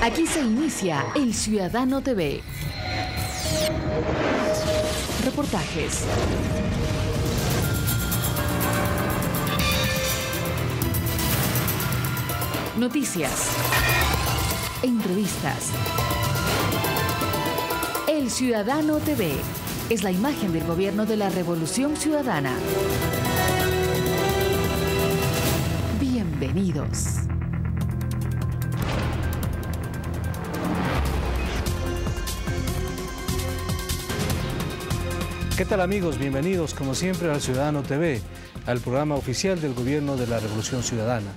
Aquí se inicia El Ciudadano TV. Reportajes. Noticias. Entrevistas. El Ciudadano TV es la imagen del gobierno de la Revolución Ciudadana. Bienvenidos. ¿Qué tal, amigos? Bienvenidos como siempre al Ciudadano TV, al programa oficial del gobierno de la Revolución Ciudadana.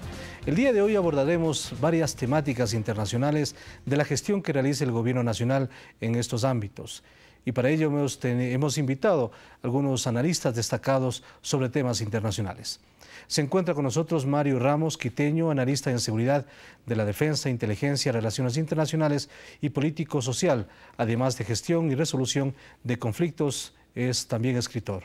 El día de hoy abordaremos varias temáticas internacionales de la gestión que realiza el gobierno nacional en estos ámbitos. Y para ello hemos invitado a algunos analistas destacados sobre temas internacionales. Se encuentra con nosotros Mario Ramos, quiteño, analista en seguridad de la defensa, inteligencia, relaciones internacionales y político social, además de gestión y resolución de conflictos. Es también escritor.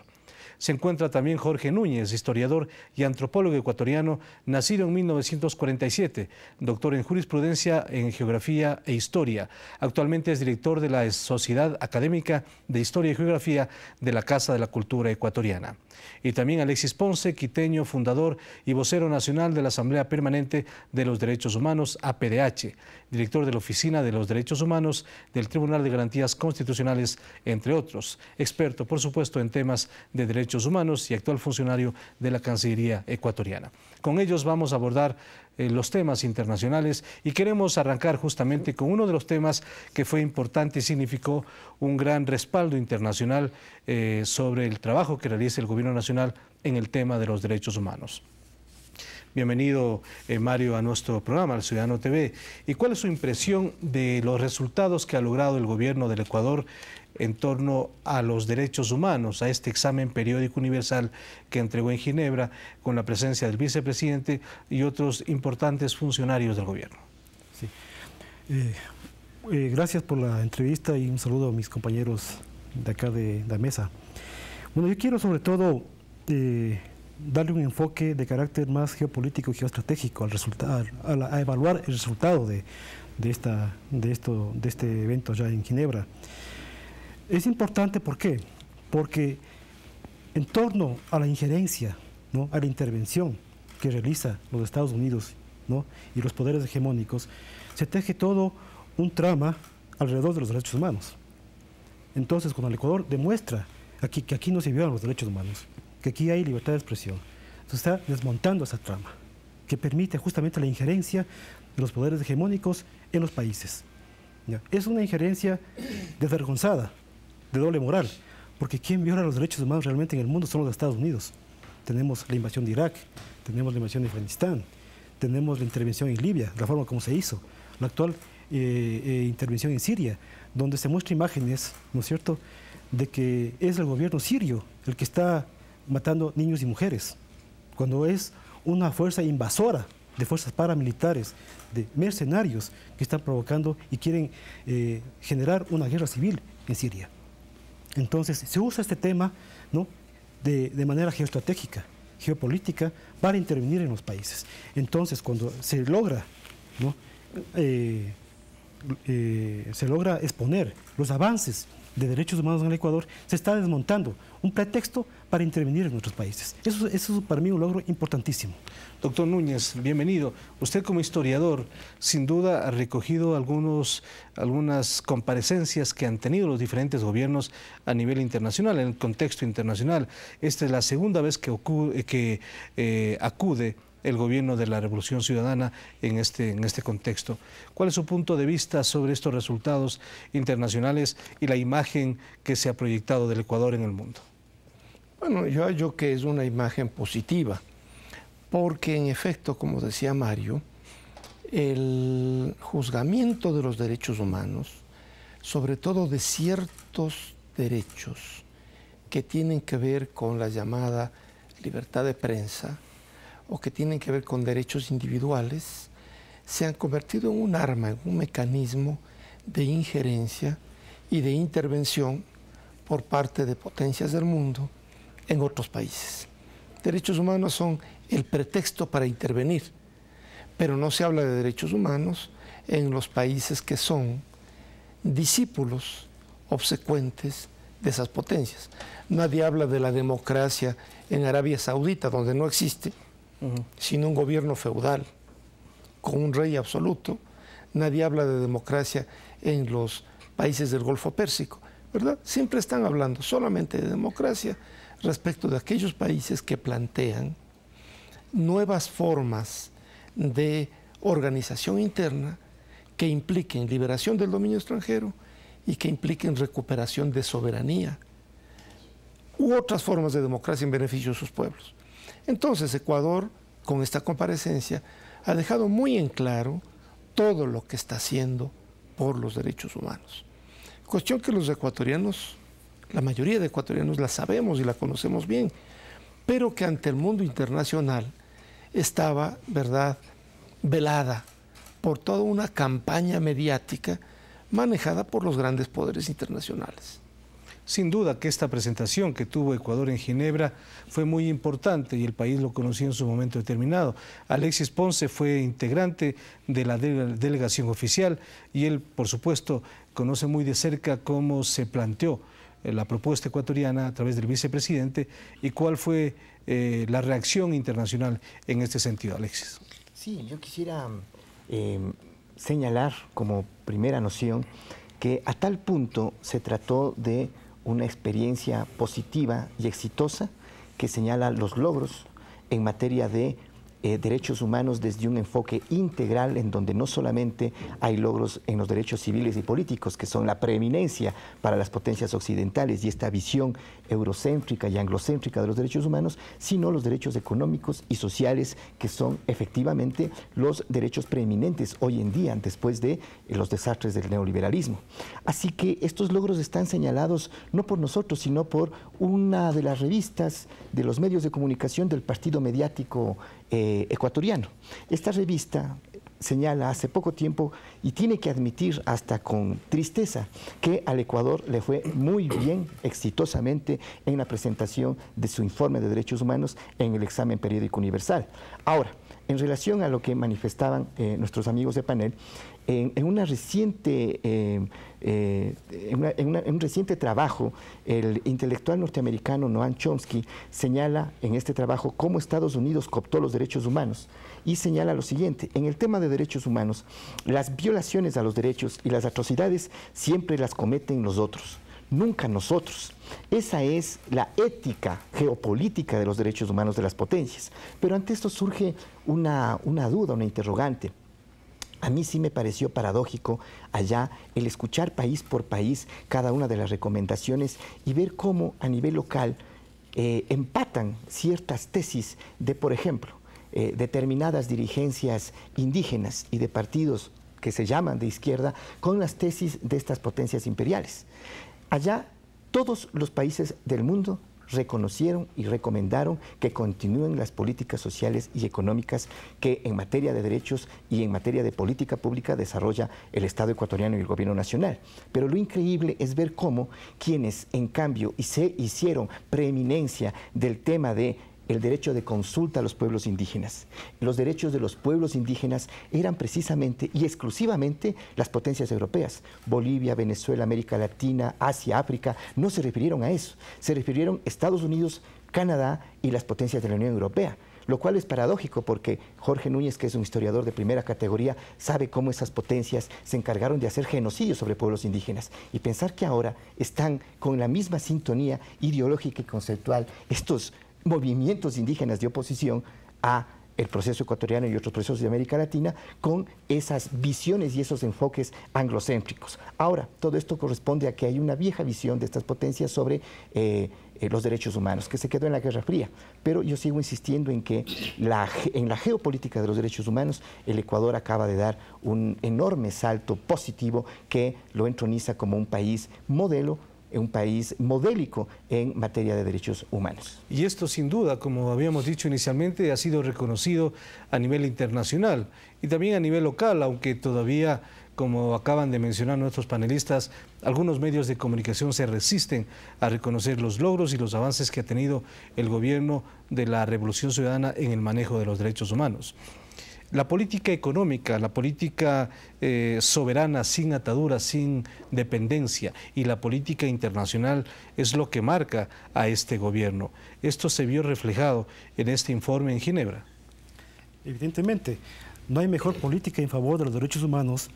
Se encuentra también Jorge Núñez, historiador y antropólogo ecuatoriano, nacido en 1947, doctor en jurisprudencia, en geografía e historia. Actualmente es director de la Sociedad Académica de Historia y Geografía de la Casa de la Cultura Ecuatoriana. Y también Alexis Ponce, quiteño, fundador y vocero nacional de la Asamblea Permanente de los Derechos Humanos, APDH, director de la Oficina de los Derechos Humanos del Tribunal de Garantías Constitucionales, entre otros. Experto, por supuesto, en temas de derechos humanos y actual funcionario de la Cancillería ecuatoriana. Con ellos vamos a abordar los temas internacionales y queremos arrancar justamente con uno de los temas que fue importante y significó un gran respaldo internacional sobre el trabajo que realiza el gobierno nacional en el tema de los derechos humanos. Bienvenido, Mario, a nuestro programa, al Ciudadano TV. ¿Y cuál es su impresión de los resultados que ha logrado el gobierno del Ecuador en torno a los derechos humanos, a este examen periódico universal que entregó en Ginebra con la presencia del vicepresidente y otros importantes funcionarios del gobierno? Sí. Gracias por la entrevista y un saludo a mis compañeros de acá de la mesa. Bueno, yo quiero sobre todo darle un enfoque de carácter más geopolítico y geoestratégico a evaluar el resultado de este evento ya en Ginebra. Es importante, ¿por qué? Porque en torno a la injerencia, ¿no?, a la intervención que realiza los Estados Unidos, ¿no?, y los poderes hegemónicos, se teje todo un trama alrededor de los derechos humanos. Entonces, cuando el Ecuador demuestra que aquí no se violan los derechos humanos, que aquí hay libertad de expresión, se está desmontando esa trama que permite justamente la injerencia de los poderes hegemónicos en los países. ¿Ya? Es una injerencia desvergonzada, de doble moral, porque quien viola los derechos humanos realmente en el mundo son los Estados Unidos. Tenemos la invasión de Irak, tenemos la invasión de Afganistán, tenemos la intervención en Libia, la forma como se hizo, la actual intervención en Siria, donde se muestran imágenes, ¿no es cierto?, de que es el gobierno sirio el que está matando niños y mujeres, cuando es una fuerza invasora de fuerzas paramilitares, de mercenarios que están provocando y quieren generar una guerra civil en Siria. Entonces, se usa este tema, ¿no?, de manera geoestratégica, geopolítica, para intervenir en los países. Entonces, cuando se logra, ¿no?, se logra exponer los avances de derechos humanos en el Ecuador, se está desmontando un pretexto para intervenir en nuestros países. Eso es para mí un logro importantísimo. Doctor Núñez, bienvenido. Usted como historiador, sin duda ha recogido algunas comparecencias que han tenido los diferentes gobiernos a nivel internacional, en el contexto internacional. Esta es la segunda vez que acude el gobierno de la Revolución Ciudadana en este contexto. ¿Cuál es su punto de vista sobre estos resultados internacionales y la imagen que se ha proyectado del Ecuador en el mundo? Bueno, yo hallo que es una imagen positiva, porque en efecto, como decía Mario, el juzgamiento de los derechos humanos, sobre todo de ciertos derechos que tienen que ver con la llamada libertad de prensa, o que tienen que ver con derechos individuales, se han convertido en un arma, en un mecanismo de injerencia y de intervención por parte de potencias del mundo en otros países. Derechos humanos son el pretexto para intervenir, pero no se habla de derechos humanos en los países que son discípulos obsecuentes de esas potencias. Nadie habla de la democracia en Arabia Saudita, donde no existe, sino un gobierno feudal con un rey absoluto. Nadie habla de democracia en los países del Golfo Pérsico, ¿verdad? Siempre están hablando solamente de democracia respecto de aquellos países que plantean nuevas formas de organización interna que impliquen liberación del dominio extranjero y que impliquen recuperación de soberanía u otras formas de democracia en beneficio de sus pueblos. Entonces, Ecuador, con esta comparecencia, ha dejado muy en claro todo lo que está haciendo por los derechos humanos. Cuestión que los ecuatorianos, la mayoría de ecuatorianos la sabemos y la conocemos bien, pero que ante el mundo internacional estaba, ¿verdad?, velada por toda una campaña mediática manejada por los grandes poderes internacionales. Sin duda que esta presentación que tuvo Ecuador en Ginebra fue muy importante y el país lo conoció en su momento determinado. Alexis Ponce fue integrante de la delegación oficial y él, por supuesto, conoce muy de cerca cómo se planteó la propuesta ecuatoriana a través del vicepresidente y cuál fue la reacción internacional en este sentido. Alexis. Sí, yo quisiera señalar como primera noción que a tal punto se trató de una experiencia positiva y exitosa que señala los logros en materia de derechos humanos desde un enfoque integral en donde no solamente hay logros en los derechos civiles y políticos, que son la preeminencia para las potencias occidentales y esta visión eurocéntrica y anglocéntrica de los derechos humanos, sino los derechos económicos y sociales, que son efectivamente los derechos preeminentes hoy en día, después de los desastres del neoliberalismo. Así que estos logros están señalados no por nosotros, sino por una de las revistas de los medios de comunicación del partido mediático ecuatoriano. Esta revista señala hace poco tiempo y tiene que admitir hasta con tristeza que al Ecuador le fue muy bien, exitosamente, en la presentación de su informe de derechos humanos en el examen periódico universal. Ahora, en relación a lo que manifestaban nuestros amigos de panel, en un reciente trabajo, el intelectual norteamericano Noam Chomsky señala en este trabajo cómo Estados Unidos cooptó los derechos humanos y señala lo siguiente: en el tema de derechos humanos, las violaciones a los derechos y las atrocidades siempre las cometen los otros, nunca nosotros. Esa es la ética geopolítica de los derechos humanos de las potencias. Pero ante esto surge una duda, una interrogante. A mí sí me pareció paradójico allá el escuchar país por país cada una de las recomendaciones y ver cómo a nivel local empatan ciertas tesis de, por ejemplo, determinadas dirigencias indígenas y de partidos que se llaman de izquierda con las tesis de estas potencias imperiales. Allá todos los países del mundo reconocieron y recomendaron que continúen las políticas sociales y económicas que en materia de derechos y en materia de política pública desarrolla el Estado ecuatoriano y el gobierno nacional. Pero lo increíble es ver cómo quienes en cambio se hicieron preeminencia del tema de el derecho de consulta a los pueblos indígenas. Los derechos de los pueblos indígenas eran precisamente y exclusivamente las potencias europeas. Bolivia, Venezuela, América Latina, Asia, África, no se refirieron a eso. Se refirieron Estados Unidos, Canadá y las potencias de la Unión Europea. Lo cual es paradójico porque Jorge Núñez, que es un historiador de primera categoría, sabe cómo esas potencias se encargaron de hacer genocidio sobre pueblos indígenas. Y pensar que ahora están con la misma sintonía ideológica y conceptual estos movimientos indígenas de oposición a el proceso ecuatoriano y otros procesos de América Latina con esas visiones y esos enfoques anglocéntricos. Ahora, todo esto corresponde a que hay una vieja visión de estas potencias sobre los derechos humanos, que se quedó en la Guerra Fría. Pero yo sigo insistiendo en que en la geopolítica de los derechos humanos, el Ecuador acaba de dar un enorme salto positivo que lo entroniza como un país modelo, un país modélico en materia de derechos humanos. Y esto sin duda, como habíamos dicho inicialmente, ha sido reconocido a nivel internacional y también a nivel local, aunque todavía, como acaban de mencionar nuestros panelistas, algunos medios de comunicación se resisten a reconocer los logros y los avances que ha tenido el gobierno de la Revolución Ciudadana en el manejo de los derechos humanos. La política económica, la política soberana, sin ataduras, sin dependencia, y la política internacional es lo que marca a este gobierno. Esto se vio reflejado en este informe en Ginebra. Evidentemente, no hay mejor política en favor de los derechos humanos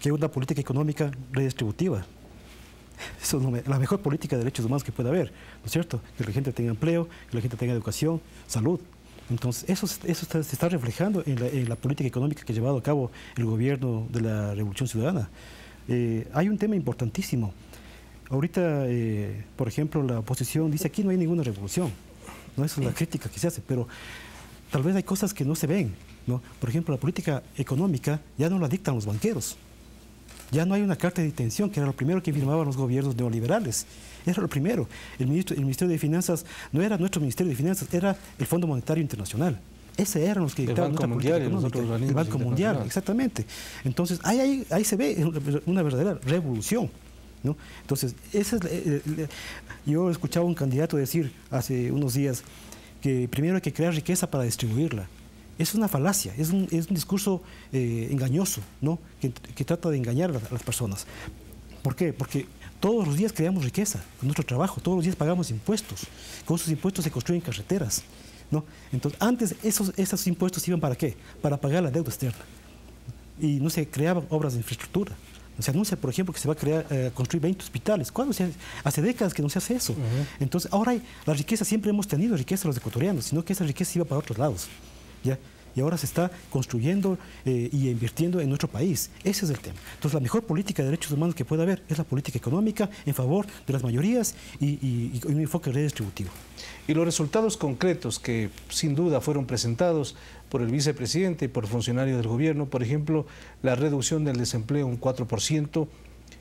que una política económica redistributiva. Eso es la mejor política de derechos humanos que puede haber, ¿no es cierto? Que la gente tenga empleo, que la gente tenga educación, salud. Entonces, eso se está reflejando en la política económica que ha llevado a cabo el gobierno de la Revolución Ciudadana. Hay un tema importantísimo. Ahorita, por ejemplo, la oposición dice aquí no hay ninguna revolución. ¿No? Esa es la crítica que se hace, pero tal vez hay cosas que no se ven, ¿no? Por ejemplo, la política económica ya no la dictan los banqueros. Ya no hay una carta de intención, que era lo primero que firmaban los gobiernos neoliberales. Era lo primero. El Ministerio de Finanzas no era nuestro Ministerio de Finanzas, era el Fondo Monetario Internacional. Ese eran los que dictaban nuestra política económica. El Banco Mundial, exactamente. Entonces, ahí se ve una verdadera revolución, ¿no? Entonces, yo escuchaba a un candidato decir hace unos días que primero hay que crear riqueza para distribuirla. Es una falacia, es un discurso engañoso, ¿no? que trata de engañar a las personas. ¿Por qué? Porque todos los días creamos riqueza con nuestro trabajo, todos los días pagamos impuestos. Con esos impuestos se construyen carreteras, ¿no? Entonces, antes esos impuestos iban ¿para qué? Para pagar la deuda externa. Y no se creaban obras de infraestructura. Se anuncia, por ejemplo, que se va a construir 20 hospitales. ¿Cuándo se hace? Hace décadas que no se hace eso. Entonces, ahora la riqueza, siempre hemos tenido riqueza los ecuatorianos, sino que esa riqueza iba para otros lados. ¿Ya? Y ahora se está construyendo y invirtiendo en nuestro país. Ese es el tema. Entonces, la mejor política de derechos humanos que puede haber es la política económica en favor de las mayorías y un enfoque redistributivo. Y los resultados concretos que sin duda fueron presentados por el vicepresidente y por funcionarios del gobierno, por ejemplo, la reducción del desempleo un 4%,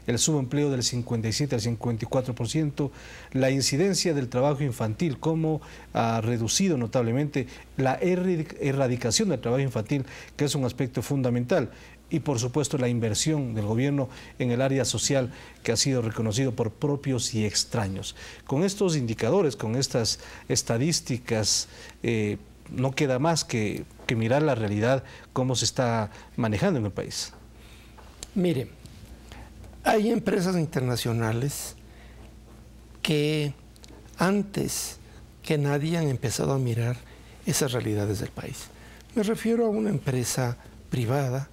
el subempleo del 57 al 54%, la incidencia del trabajo infantil, cómo ha reducido notablemente la erradicación del trabajo infantil, que es un aspecto fundamental, y por supuesto la inversión del gobierno en el área social, que ha sido reconocido por propios y extraños. Con estos indicadores, con estas estadísticas, no queda más que mirar la realidad, cómo se está manejando en el país. Mire, hay empresas internacionales que antes que nadie han empezado a mirar esas realidades del país. Me refiero a una empresa privada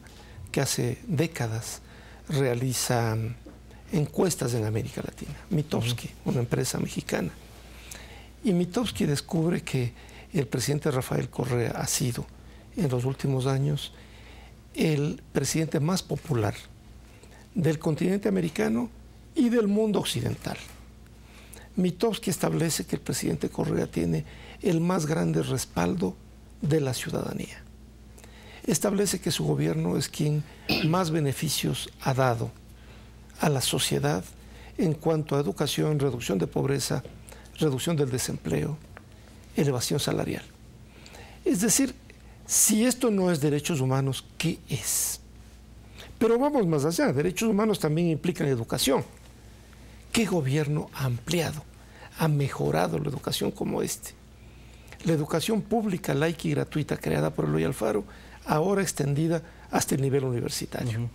que hace décadas realiza encuestas en América Latina, Mitofsky, una empresa mexicana. Y Mitofsky descubre que el presidente Rafael Correa ha sido, en los últimos años, el presidente más popular del continente americano y del mundo occidental. Mitofsky establece que el presidente Correa tiene el más grande respaldo de la ciudadanía. Establece que su gobierno es quien más beneficios ha dado a la sociedad en cuanto a educación, reducción de pobreza, reducción del desempleo, elevación salarial. Es decir, si esto no es derechos humanos, ¿qué es? Pero vamos más allá, derechos humanos también implican educación. ¿Qué gobierno ha ampliado, ha mejorado la educación como este? La educación pública, laica y gratuita creada por Eloy Alfaro, ahora extendida hasta el nivel universitario.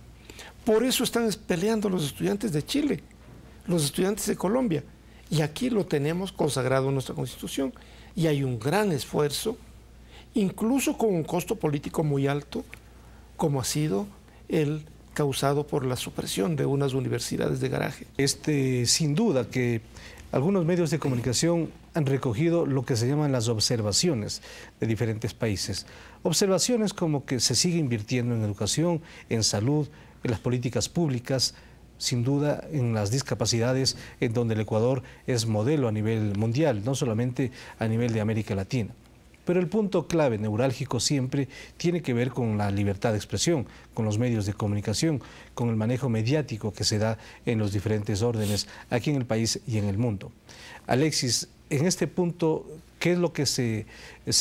Por eso están peleando los estudiantes de Chile, los estudiantes de Colombia, y aquí lo tenemos consagrado en nuestra Constitución, y hay un gran esfuerzo, incluso con un costo político muy alto, como ha sido el causado por la supresión de unas universidades de garaje. Sin duda que algunos medios de comunicación han recogido lo que se llaman las observaciones de diferentes países. Observaciones como que se sigue invirtiendo en educación, en salud, en las políticas públicas, sin duda en las discapacidades, en donde el Ecuador es modelo a nivel mundial, no solamente a nivel de América Latina. Pero el punto clave, neurálgico siempre, tiene que ver con la libertad de expresión, con los medios de comunicación, con el manejo mediático que se da en los diferentes órdenes aquí en el país y en el mundo. Alexis, en este punto, ¿qué es lo que se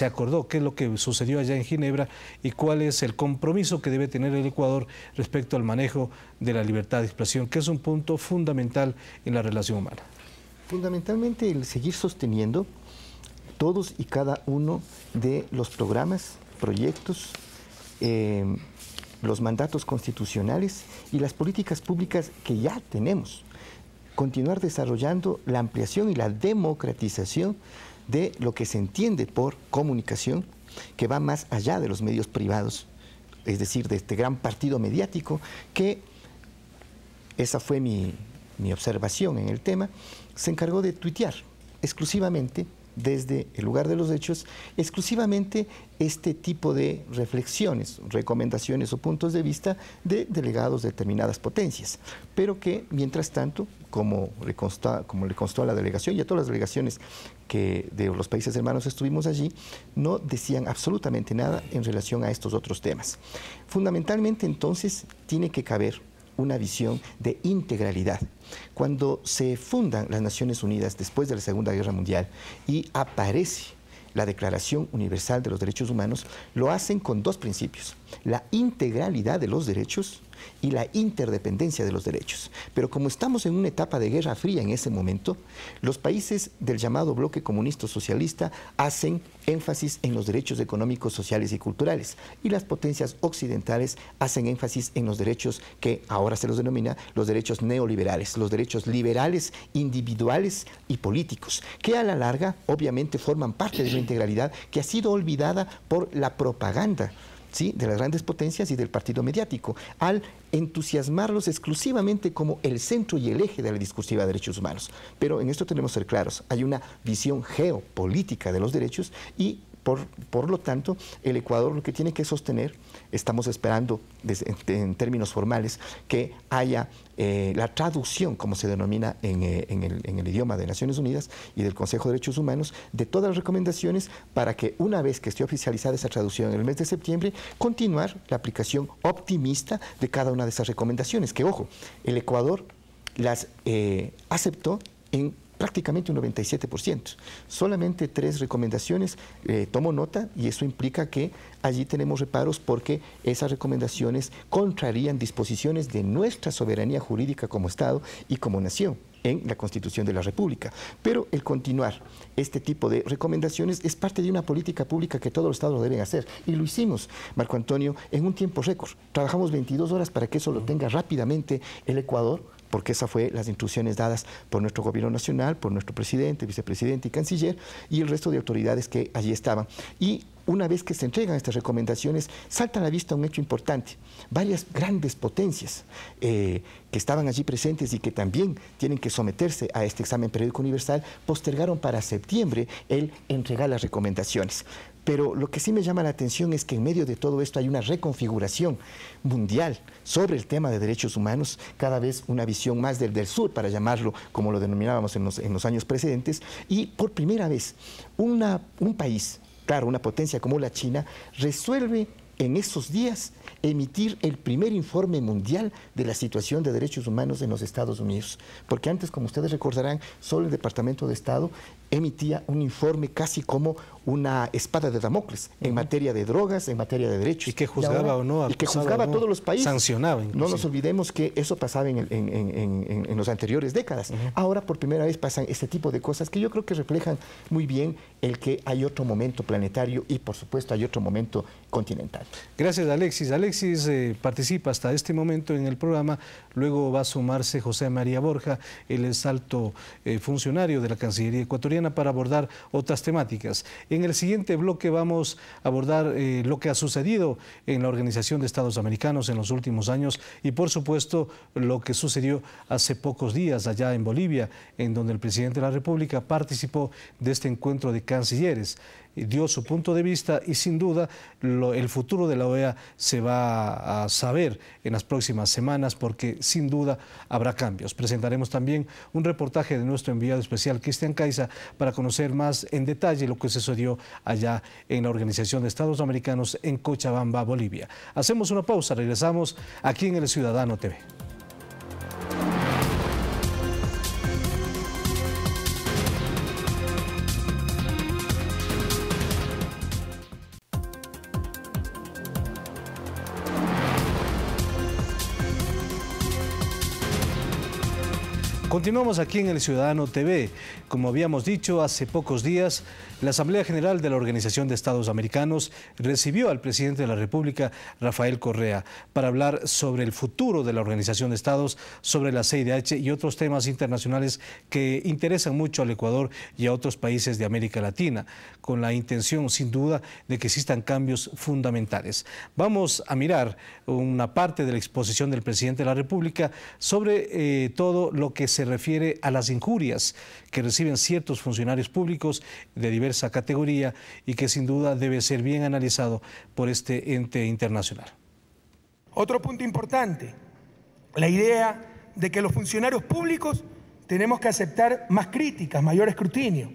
acordó? ¿Qué es lo que sucedió allá en Ginebra? ¿Y cuál es el compromiso que debe tener el Ecuador respecto al manejo de la libertad de expresión, que es un punto fundamental en la relación humana? Fundamentalmente el seguir sosteniendo todos y cada uno de los programas, proyectos los mandatos constitucionales y las políticas públicas que ya tenemos. Continuar desarrollando la ampliación y la democratización de lo que se entiende por comunicación, que va más allá de los medios privados, es decir, de este gran partido mediático, que esa fue mi observación en el tema, se encargó de tuitear exclusivamente desde el lugar de los hechos, exclusivamente este tipo de reflexiones, recomendaciones o puntos de vista de delegados de determinadas potencias, pero que mientras tanto, como le constó a la delegación y a todas las delegaciones que de los países hermanos estuvimos allí, no decían absolutamente nada en relación a estos otros temas. Fundamentalmente entonces tiene que caber una visión de integralidad. Cuando se fundan las Naciones Unidas después de la Segunda Guerra Mundial y aparece la Declaración Universal de los Derechos Humanos, lo hacen con dos principios: la integralidad de los derechos y la interdependencia de los derechos. Pero como estamos en una etapa de guerra fría en ese momento, los países del llamado bloque comunista socialista hacen énfasis en los derechos económicos, sociales y culturales, y las potencias occidentales hacen énfasis en los derechos que ahora se los denomina los derechos neoliberales, los derechos liberales, individuales y políticos, que a la larga obviamente forman parte de una integralidad que ha sido olvidada por la propaganda, ¿sí?, de las grandes potencias y del partido mediático, al entusiasmarlos exclusivamente como el centro y el eje de la discursiva de derechos humanos. Pero en esto tenemos que ser claros: hay una visión geopolítica de los derechos y por lo tanto, el Ecuador lo que tiene que sostener, estamos esperando en términos formales que haya la traducción, como se denomina en el idioma de Naciones Unidas y del Consejo de Derechos Humanos, de todas las recomendaciones, para que una vez que esté oficializada esa traducción en el mes de septiembre, continuar la aplicación optimista de cada una de esas recomendaciones, que ojo, el Ecuador las aceptó en prácticamente un 97%. Solamente 3 recomendaciones tomo nota, y eso implica que allí tenemos reparos porque esas recomendaciones contrarían disposiciones de nuestra soberanía jurídica como Estado y como nación en la Constitución de la República. Pero el continuar este tipo de recomendaciones es parte de una política pública que todos los Estados lo deben hacer. Y lo hicimos, Marco Antonio, en un tiempo récord. Trabajamos 22 horas para que eso lo tenga rápidamente el Ecuador, porque esas fueron las instrucciones dadas por nuestro gobierno nacional, por nuestro presidente, vicepresidente y canciller, y el resto de autoridades que allí estaban. Y una vez que se entregan estas recomendaciones, salta a la vista un hecho importante. Varias grandes potencias que estaban allí presentes y que también tienen que someterse a este examen periódico universal, postergaron para septiembre el entregar las recomendaciones. Pero lo que sí me llama la atención es que en medio de todo esto hay una reconfiguración mundial sobre el tema de derechos humanos, cada vez una visión más del sur, para llamarlo como lo denominábamos en los años precedentes, y por primera vez un país, claro, una potencia como la China, resuelve en esos días emitir el primer informe mundial de la situación de derechos humanos en los Estados Unidos. Porque antes, como ustedes recordarán, solo el Departamento de Estado emitía un informe casi como una espada de Damocles en materia de drogas, en materia de derechos. Y que juzgaba o no, y que juzgaba a todos los países. Sancionaba inclusive. No nos olvidemos que eso pasaba en las anteriores décadas. Ahora por primera vez pasan este tipo de cosas que yo creo que reflejan muy bien el que hay otro momento planetario y por supuesto hay otro momento continental. Gracias, Alexis. Alexis participa hasta este momento en el programa, luego va a sumarse José María Borja, él es alto funcionario de la Cancillería ecuatoriana, para abordar otras temáticas. En el siguiente bloque vamos a abordar lo que ha sucedido en la Organización de Estados Americanos en los últimos años y por supuesto lo que sucedió hace pocos días allá en Bolivia, en donde el presidente de la República participó de este encuentro de cancilleres. Dio su punto de vista y sin duda el futuro de la OEA se va a saber en las próximas semanas, porque sin duda habrá cambios. Presentaremos también un reportaje de nuestro enviado especial Cristian Caiza para conocer más en detalle lo que sucedió allá en la Organización de Estados Americanos en Cochabamba, Bolivia. Hacemos una pausa, regresamos aquí en El Ciudadano TV. Continuamos aquí en El Ciudadano TV. Como habíamos dicho, hace pocos días, la Asamblea General de la Organización de Estados Americanos recibió al presidente de la República, Rafael Correa, para hablar sobre el futuro de la Organización de Estados, sobre la CIDH y otros temas internacionales que interesan mucho al Ecuador y a otros países de América Latina, con la intención, sin duda, de que existan cambios fundamentales. Vamos a mirar una parte de la exposición del presidente de la República sobre todo lo que se refiere a las injurias que reciben ciertos funcionarios públicos de diversa categoría y que sin duda debe ser bien analizado por este ente internacional. Otro punto importante, la idea de que los funcionarios públicos tenemos que aceptar más críticas, mayor escrutinio.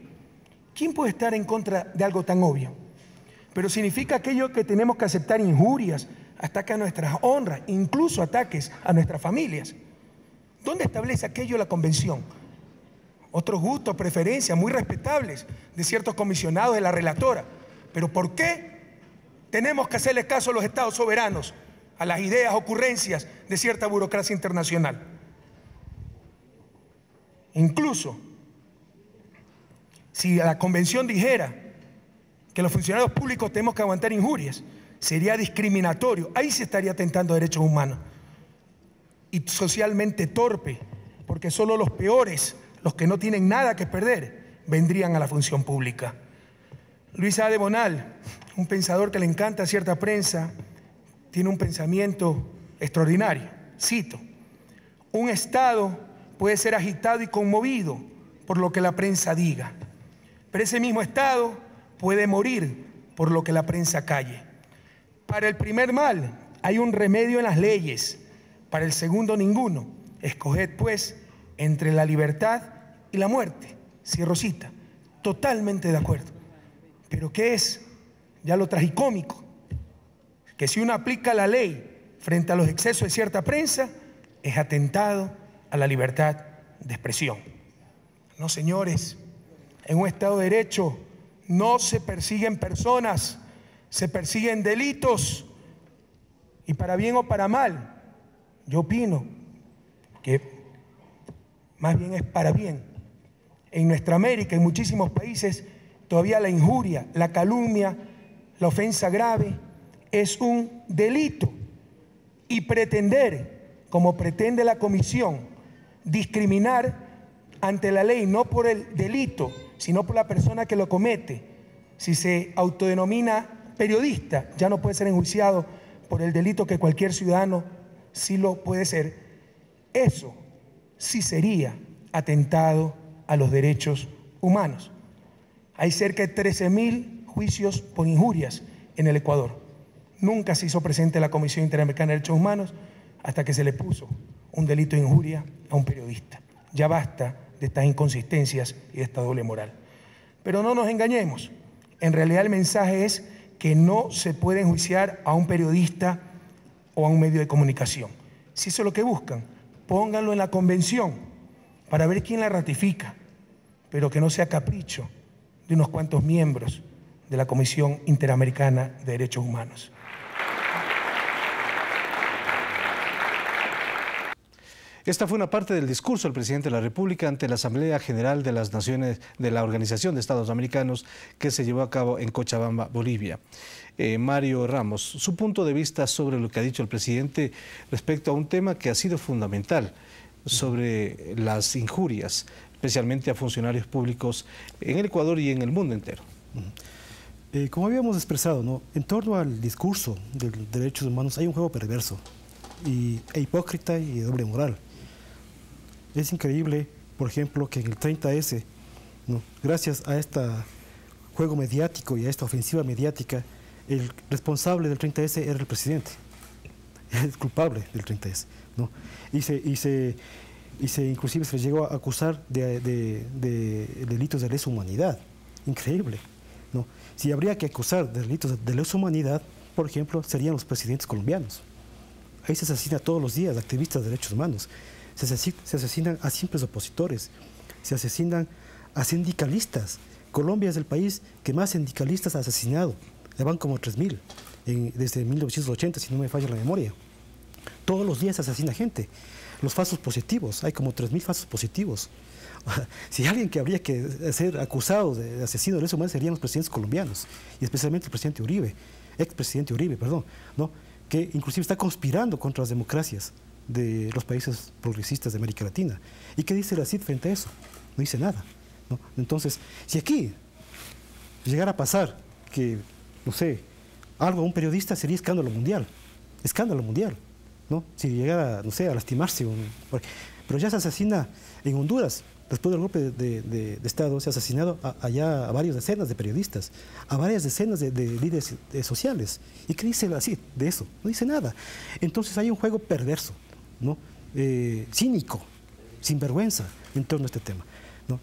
¿Quién puede estar en contra de algo tan obvio? Pero significa aquello que tenemos que aceptar injurias, ataques a nuestras honras, incluso ataques a nuestras familias. ¿Dónde establece aquello la Convención? Otros gustos, preferencias muy respetables de ciertos comisionados de la relatora. Pero ¿por qué tenemos que hacerle caso a los estados soberanos, a las ideas, ocurrencias de cierta burocracia internacional? Incluso, si la Convención dijera que los funcionarios públicos tenemos que aguantar injurias, sería discriminatorio. Ahí se estaría atentando a derechos humanos. Y socialmente torpe, porque solo los peores, los que no tienen nada que perder, vendrían a la función pública. Luis A. de Bonal, un pensador que le encanta a cierta prensa, tiene un pensamiento extraordinario. Cito: un Estado puede ser agitado y conmovido por lo que la prensa diga, pero ese mismo Estado puede morir por lo que la prensa calle. Para el primer mal hay un remedio en las leyes, para el segundo ninguno. Escoged pues entre la libertad y la muerte. Cierro cita. Totalmente de acuerdo. Pero ¿qué es? Ya lo tragicómico, que si uno aplica la ley frente a los excesos de cierta prensa, es atentado a la libertad de expresión. No, señores, en un Estado de Derecho no se persiguen personas, se persiguen delitos. Y para bien o para mal, yo opino que más bien es para bien. En nuestra América, en muchísimos países, todavía la injuria, la calumnia, la ofensa grave es un delito. Y pretender, como pretende la Comisión, discriminar ante la ley, no por el delito, sino por la persona que lo comete. Si se autodenomina periodista, ya no puede ser enjuiciado por el delito que cualquier ciudadano sí lo puede ser. Eso sí sería atentado a los derechos humanos. Hay cerca de 13.000 juicios por injurias en el Ecuador. Nunca se hizo presente la Comisión Interamericana de Derechos Humanos hasta que se le puso un delito de injuria a un periodista. Ya basta de estas inconsistencias y de esta doble moral. Pero no nos engañemos. En realidad el mensaje es que no se puede enjuiciar a un periodista o a un medio de comunicación. Si eso es lo que buscan, pónganlo en la Convención para ver quién la ratifica, pero que no sea capricho de unos cuantos miembros de la Comisión Interamericana de Derechos Humanos. Esta fue una parte del discurso del presidente de la República ante la Asamblea General de las Naciones de la Organización de Estados Americanos que se llevó a cabo en Cochabamba, Bolivia. Mario Ramos, su punto de vista sobre lo que ha dicho el presidente respecto a un tema que ha sido fundamental, sobre las injurias, especialmente a funcionarios públicos en el Ecuador y en el mundo entero. Como habíamos expresado, ¿no?, en torno al discurso de derechos humanos hay un juego perverso e hipócrita y de doble moral. Es increíble, por ejemplo, que en el 30S, ¿no?, gracias a este juego mediático y a esta ofensiva mediática, el responsable del 30S era el presidente, el culpable del 30S, ¿no? Inclusive se le llegó a acusar de delitos de lesa humanidad. Increíble, ¿no? Si habría que acusar de delitos de lesa humanidad, por ejemplo, serían los presidentes colombianos. Ahí se asesina todos los días activistas de derechos humanos, se asesinan a simples opositores, se asesinan a sindicalistas. Colombia es el país que más sindicalistas ha asesinado, ya van como 3.000 desde 1980, si no me falla la memoria. Todos los días se asesina gente. los falsos positivos. Hay como 3.000 falsos positivos. Si alguien que habría que ser acusado de asesino de lesa humanos serían los presidentes colombianos, y especialmente el presidente Uribe, expresidente Uribe, perdón, ¿no? Que inclusive está conspirando contra las democracias de los países progresistas de América Latina. ¿Y qué dice la CID frente a eso? No dice nada, ¿no? Entonces, si aquí llegara a pasar que, no sé, algo a un periodista, sería escándalo mundial, ¿no? Si llegara, no sé, a lastimarse, pero ya se asesina en Honduras. Después del golpe de Estado se ha asesinado allá a varias decenas de periodistas, a varias decenas de líderes sociales. ¿Y qué dice la CID de eso? No dice nada. Entonces hay un juego perverso, ¿no? Cínico, sinvergüenza en torno a este tema, ¿no?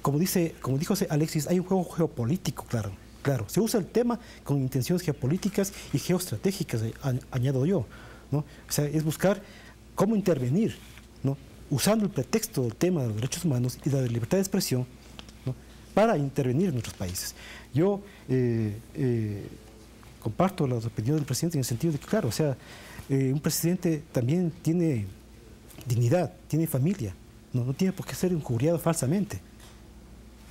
Como dijo Alexis, hay un juego geopolítico, claro. Se usa el tema con intenciones geopolíticas y geoestratégicas, añado yo, ¿no? O sea, es buscar cómo intervenir, ¿no? Usando el pretexto del tema de los derechos humanos y de la libertad de expresión, ¿no? Para intervenir en nuestros países. Yo comparto las opiniones del presidente en el sentido de que, claro, o sea, un presidente también tiene dignidad, tiene familia, no tiene por qué ser injuriado falsamente.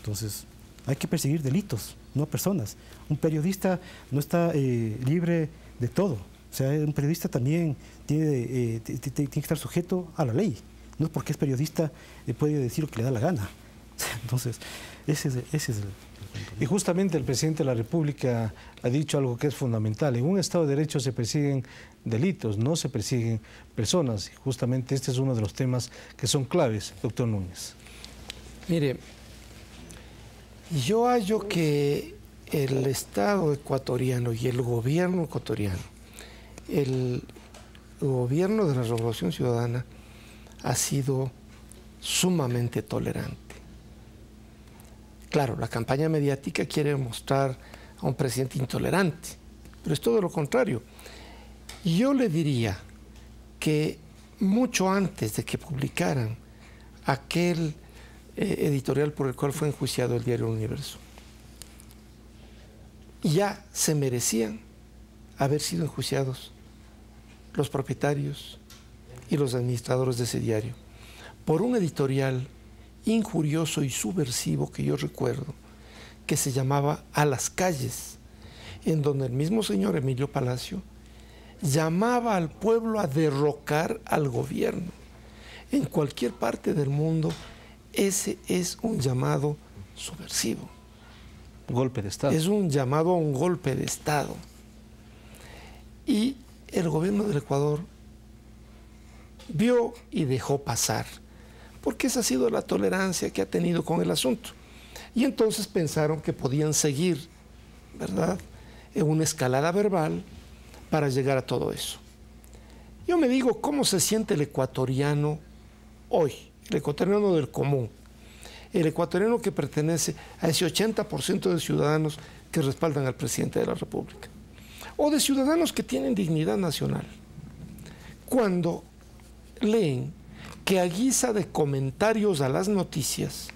Entonces, hay que perseguir delitos, no personas. Un periodista no está libre de todo. O sea, un periodista también tiene que estar sujeto a la ley. No porque es periodista puede decir lo que le da la gana. Entonces, ese es el... Y justamente el presidente de la República ha dicho algo que es fundamental. En un Estado de Derecho se persiguen delitos, no se persiguen personas. Y justamente este es uno de los temas que son claves, doctor Núñez. Mire, yo hallo que el Estado ecuatoriano y el gobierno ecuatoriano, el gobierno de la Revolución Ciudadana, ha sido sumamente tolerante. Claro, la campaña mediática quiere mostrar a un presidente intolerante, pero es todo lo contrario. Yo le diría que mucho antes de que publicaran aquel editorial por el cual fue enjuiciado el diario Universo, ya se merecían haber sido enjuiciados los propietarios y los administradores de ese diario por un editorial injurioso y subversivo que yo recuerdo, que se llamaba A las calles, en donde el mismo señor Emilio Palacio llamaba al pueblo a derrocar al gobierno. En cualquier parte del mundo, ese es un llamado subversivo. Golpe de Estado. Es un llamado a un golpe de Estado. Y el gobierno del Ecuador vio y dejó pasar, porque esa ha sido la tolerancia que ha tenido con el asunto. Y entonces pensaron que podían seguir, ¿verdad?, en una escalada verbal para llegar a todo eso. Yo me digo, ¿cómo se siente el ecuatoriano hoy? El ecuatoriano del común, el ecuatoriano que pertenece a ese 80% de ciudadanos que respaldan al presidente de la República, o de ciudadanos que tienen dignidad nacional, cuando leen que a guisa de comentarios a las noticias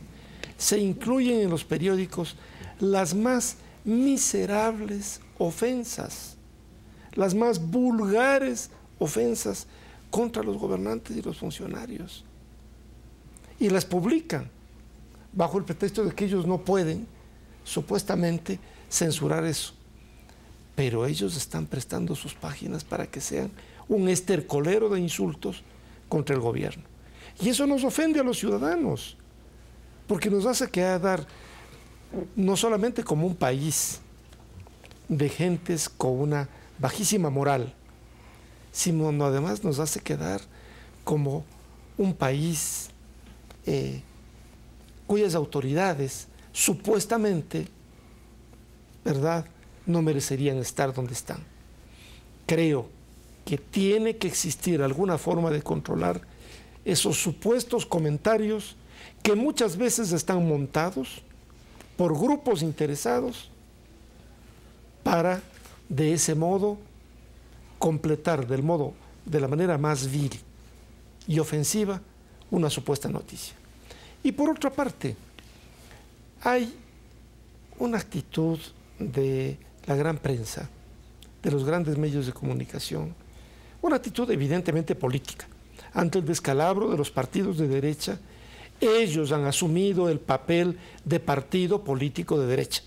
se incluyen en los periódicos las más miserables ofensas, las más vulgares ofensas contra los gobernantes y los funcionarios, y las publican bajo el pretexto de que ellos no pueden supuestamente censurar eso, pero ellos están prestando sus páginas para que sean un estercolero de insultos contra el gobierno. Y eso nos ofende a los ciudadanos, porque nos hace quedar no solamente como un país de gentes con una bajísima moral, sino además nos hace quedar como un país cuyas autoridades supuestamente, ¿verdad?, no merecerían estar donde están. Creo que tiene que existir alguna forma de controlar esos supuestos comentarios que muchas veces están montados por grupos interesados para, de ese modo, completar de la manera más vil y ofensiva una supuesta noticia. Y por otra parte, hay una actitud de la gran prensa, de los grandes medios de comunicación, una actitud evidentemente política. ante el descalabro de los partidos de derecha, ellos han asumido el papel de partido político de derecha.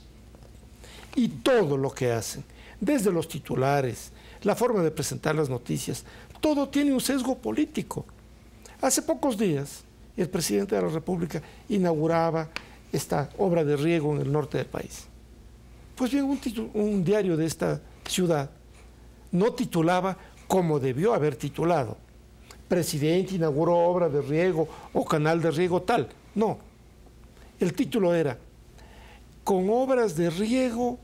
Y todo lo que hacen, desde los titulares, la forma de presentar las noticias, todo tiene un sesgo político. Hace pocos días, el presidente de la República inauguraba esta obra de riego en el norte del país. Pues bien, un diario de esta ciudad no titulaba como debió haber titulado: presidente inauguró obra de riego o canal de riego tal. No, el título era: con obras de riego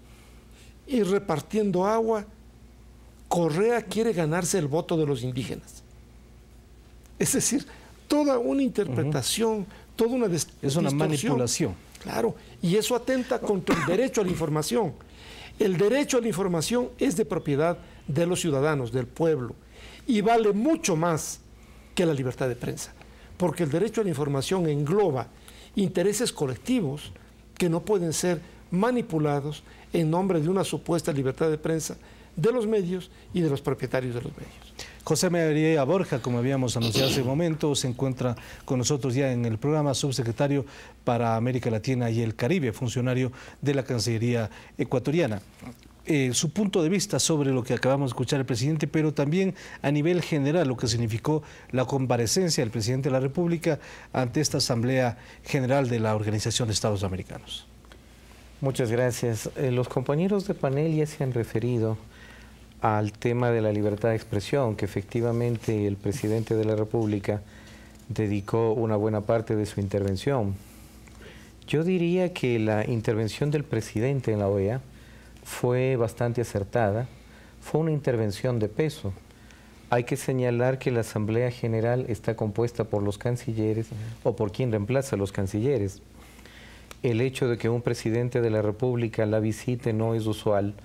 y repartiendo agua, Correa quiere ganarse el voto de los indígenas. Es decir, toda una interpretación, toda una distorsión. Es una manipulación. Claro, y eso atenta contra el derecho a la información. El derecho a la información es de propiedad de los ciudadanos, del pueblo, y vale mucho más que la libertad de prensa, porque el derecho a la información engloba intereses colectivos que no pueden ser manipulados en nombre de una supuesta libertad de prensa de los medios y de los propietarios de los medios. José María Borja, como habíamos anunciado hace un momento, se encuentra con nosotros ya en el programa, subsecretario para América Latina y el Caribe, funcionario de la Cancillería ecuatoriana. Su punto de vista sobre lo que acabamos de escuchar el presidente, pero también a nivel general lo que significó la comparecencia del presidente de la República ante esta Asamblea General de la Organización de Estados Americanos. Muchas gracias. Los compañeros de panel ya se han referido al tema de la libertad de expresión, que efectivamente el presidente de la República dedicó una buena parte de su intervención. Yo diría que la intervención del presidente en la OEA fue bastante acertada, fue una intervención de peso. Hay que señalar que la Asamblea General está compuesta por los cancilleres o por quien reemplaza a los cancilleres. El hecho de que un presidente de la República la visite no es usual,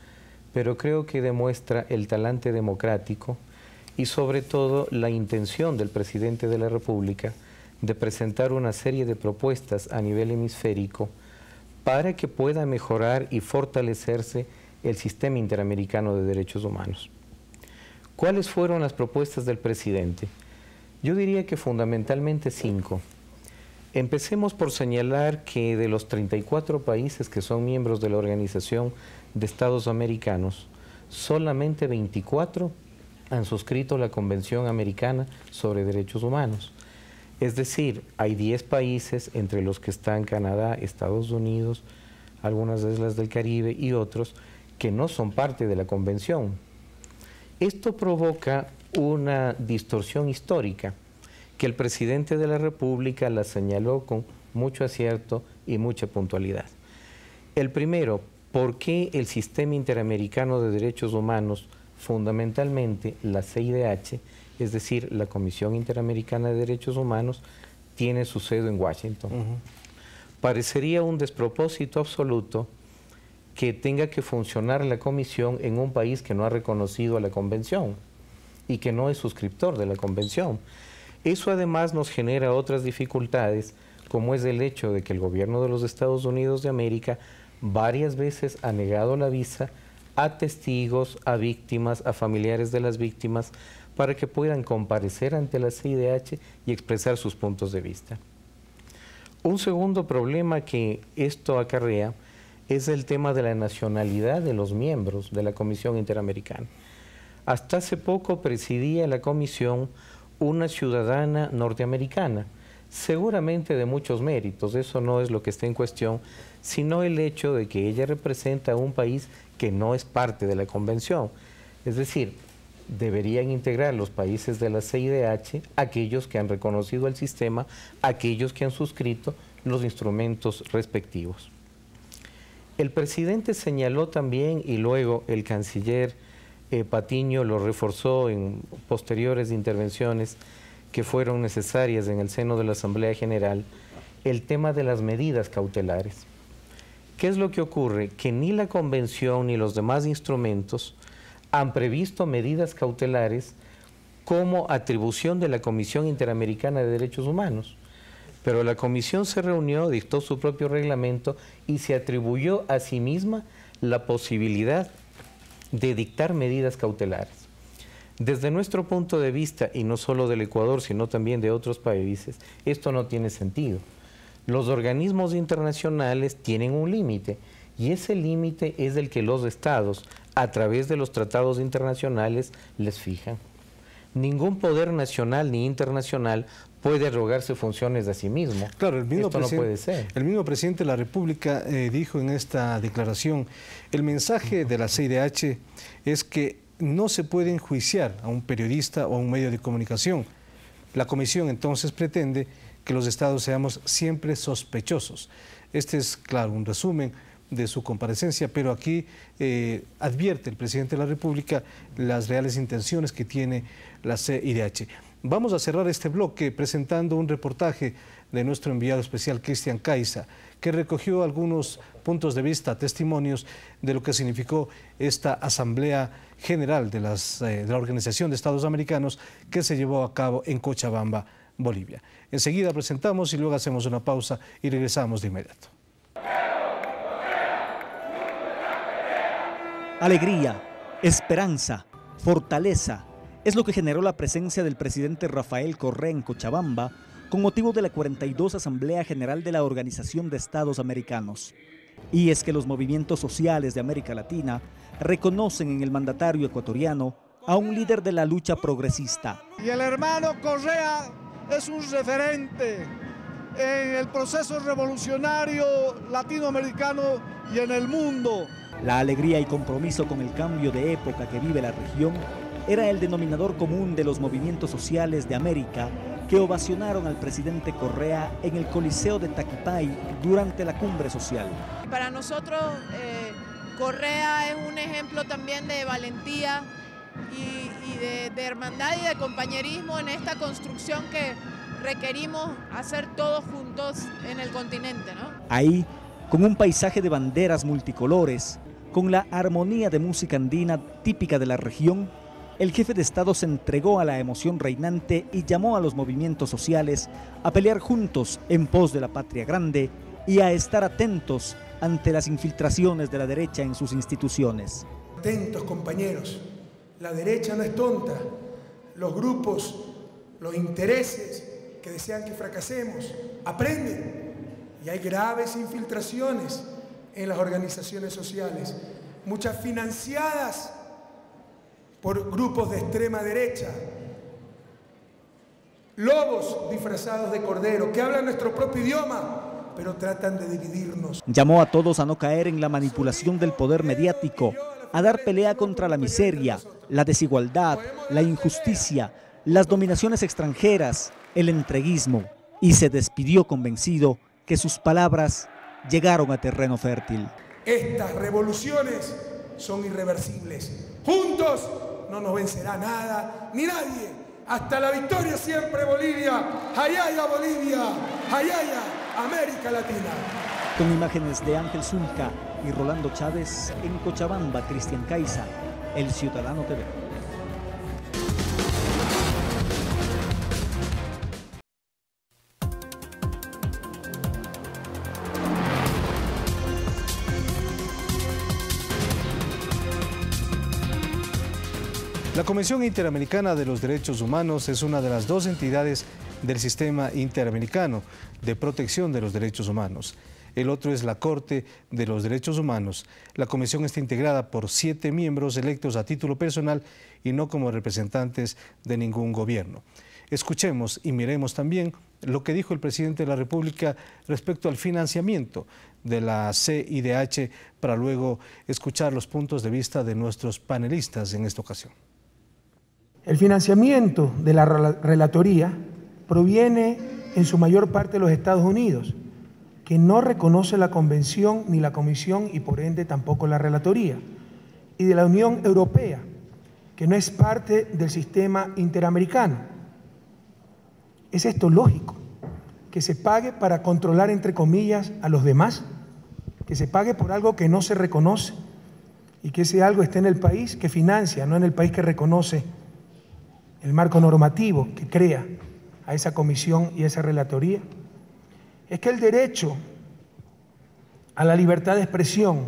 pero creo que demuestra el talante democrático y sobre todo la intención del presidente de la República de presentar una serie de propuestas a nivel hemisférico para que pueda mejorar y fortalecerse el sistema interamericano de derechos humanos. ¿Cuáles fueron las propuestas del presidente? Yo diría que fundamentalmente 5. Empecemos por señalar que de los 34 países que son miembros de la Organización de Estados Americanos, solamente 24 han suscrito la Convención Americana sobre Derechos Humanos. Es decir, hay 10 países, entre los que están Canadá, Estados Unidos, algunas islas del Caribe y otros, que no son parte de la Convención. Esto provoca una distorsión histórica, que el presidente de la República la señaló con mucho acierto y mucha puntualidad. El primero, ¿por qué el Sistema Interamericano de Derechos Humanos, fundamentalmente la CIDH, es decir, la Comisión Interamericana de Derechos Humanos, tiene su sede en Washington? Parecería un despropósito absoluto que tenga que funcionar la Comisión en un país que no ha reconocido a la Convención y que no es suscriptor de la Convención. Eso además nos genera otras dificultades, como es el hecho de que el gobierno de los Estados Unidos de América varias veces ha negado la visa a testigos, a víctimas, a familiares de las víctimas, para que puedan comparecer ante la CIDH y expresar sus puntos de vista. Un segundo problema que esto acarrea es el tema de la nacionalidad de los miembros de la Comisión Interamericana. Hasta hace poco presidía la comisión una ciudadana norteamericana, seguramente de muchos méritos, eso no es lo que está en cuestión, sino el hecho de que ella representa a un país que no es parte de la Convención. Es decir, deberían integrar los países de la CIDH aquellos que han reconocido el sistema, aquellos que han suscrito los instrumentos respectivos. El presidente señaló también, y luego el canciller Patiño lo reforzó en posteriores intervenciones que fueron necesarias en el seno de la Asamblea General, el tema de las medidas cautelares. ¿Qué es lo que ocurre? Que ni la Convención ni los demás instrumentos han previsto medidas cautelares como atribución de la Comisión Interamericana de Derechos Humanos. Pero la Comisión se reunió, dictó su propio reglamento y se atribuyó a sí misma la posibilidad de dictar medidas cautelares. Desde nuestro punto de vista, y no solo del Ecuador, sino también de otros países, esto no tiene sentido. Los organismos internacionales tienen un límite, y ese límite es el que los estados, a través de los tratados internacionales, les fijan. Ningún poder nacional ni internacional puede arrogarse funciones a sí mismo. Claro, Esto no puede ser. El mismo presidente de la República dijo en esta declaración, el mensaje de la CIDH es que no se puede enjuiciar a un periodista o a un medio de comunicación. La comisión entonces pretende que los estados seamos siempre sospechosos. Este es, claro, un resumen de su comparecencia, pero aquí advierte el presidente de la República las reales intenciones que tiene la CIDH. Vamos a cerrar este bloque presentando un reportaje de nuestro enviado especial Cristian Caiza, que recogió algunos puntos de vista, testimonios de lo que significó esta Asamblea General de la Organización de Estados Americanos que se llevó a cabo en Cochabamba, Bolivia. Enseguida presentamos y luego hacemos una pausa y regresamos de inmediato. Alegría, esperanza, fortaleza es lo que generó la presencia del presidente Rafael Correa en Cochabamba con motivo de la 42 Asamblea General de la Organización de Estados Americanos. Y es que los movimientos sociales de América Latina reconocen en el mandatario ecuatoriano a un líder de la lucha progresista. Y el hermano Correa es un referente en el proceso revolucionario latinoamericano y en el mundo. La alegría y compromiso con el cambio de época que vive la región era el denominador común de los movimientos sociales de América que ovacionaron al presidente Correa en el Coliseo de Taquipay durante la cumbre social. Para nosotros, Correa es un ejemplo también de valentía y de hermandad y de compañerismo en esta construcción que requerimos hacer todos juntos en el continente, ¿no? Ahí, con un paisaje de banderas multicolores, con la armonía de música andina típica de la región, el jefe de Estado se entregó a la emoción reinante y llamó a los movimientos sociales a pelear juntos en pos de la patria grande y a estar atentos ante las infiltraciones de la derecha en sus instituciones. Atentos, compañeros, la derecha no es tonta. Los grupos, los intereses que desean que fracasemos, aprenden. Y hay graves infiltraciones en las organizaciones sociales, muchas financiadas por grupos de extrema derecha, lobos disfrazados de cordero, que hablan nuestro propio idioma, pero tratan de dividirnos. Llamó a todos a no caer en la manipulación del poder mediático, a dar pelea contra la miseria, la desigualdad, la injusticia, las dominaciones extranjeras, el entreguismo, y se despidió convencido que sus palabras llegaron a terreno fértil. Estas revoluciones son irreversibles. Juntos no nos vencerá nada ni nadie. Hasta la victoria siempre, Bolivia. ¡Hayaya, Bolivia! ¡Hayaya, América Latina! Con imágenes de Ángel Zulca y Rolando Chávez, en Cochabamba, Cristian Caiza, El Ciudadano TV. La Comisión Interamericana de los Derechos Humanos es una de las dos entidades del sistema interamericano de protección de los derechos humanos. El otro es la Corte de los Derechos Humanos. La comisión está integrada por 7 miembros electos a título personal y no como representantes de ningún gobierno. Escuchemos y miremos también lo que dijo el presidente de la República respecto al financiamiento de la CIDH para luego escuchar los puntos de vista de nuestros panelistas en esta ocasión. El financiamiento de la relatoría proviene en su mayor parte de los Estados Unidos, que no reconoce la Convención ni la Comisión y por ende tampoco la relatoría, y de la Unión Europea, que no es parte del sistema interamericano. ¿Es esto lógico? Que se pague para controlar, entre comillas, a los demás, que se pague por algo que no se reconoce y que ese algo esté en el país que financia, no en el país que reconoce el marco normativo que crea a esa comisión y a esa relatoría. Es que el derecho a la libertad de expresión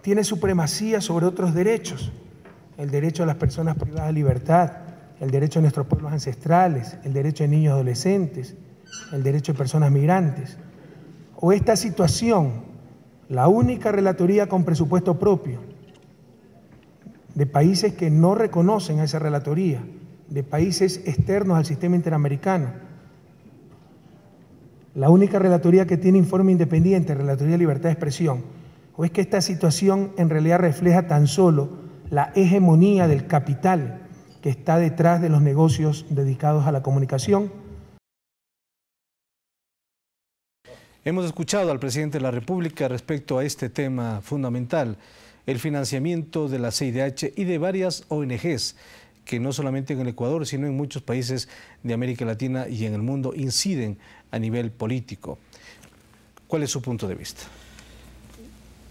tiene supremacía sobre otros derechos. el derecho a las personas privadas de libertad, el derecho de nuestros pueblos ancestrales, el derecho de niños y adolescentes, el derecho de personas migrantes. O esta situación, la única relatoría con presupuesto propio de países que no reconocen a esa relatoría, de países externos al sistema interamericano, la única relatoría que tiene informe independiente, Relatoría de Libertad de Expresión, o es que esta situación en realidad refleja tan solo la hegemonía del capital que está detrás de los negocios dedicados a la comunicación. Hemos escuchado al presidente de la República respecto a este tema fundamental, el financiamiento de la CIDH y de varias ONGs que no solamente en el Ecuador, sino en muchos países de América Latina y en el mundo inciden a nivel político. ¿Cuál es su punto de vista?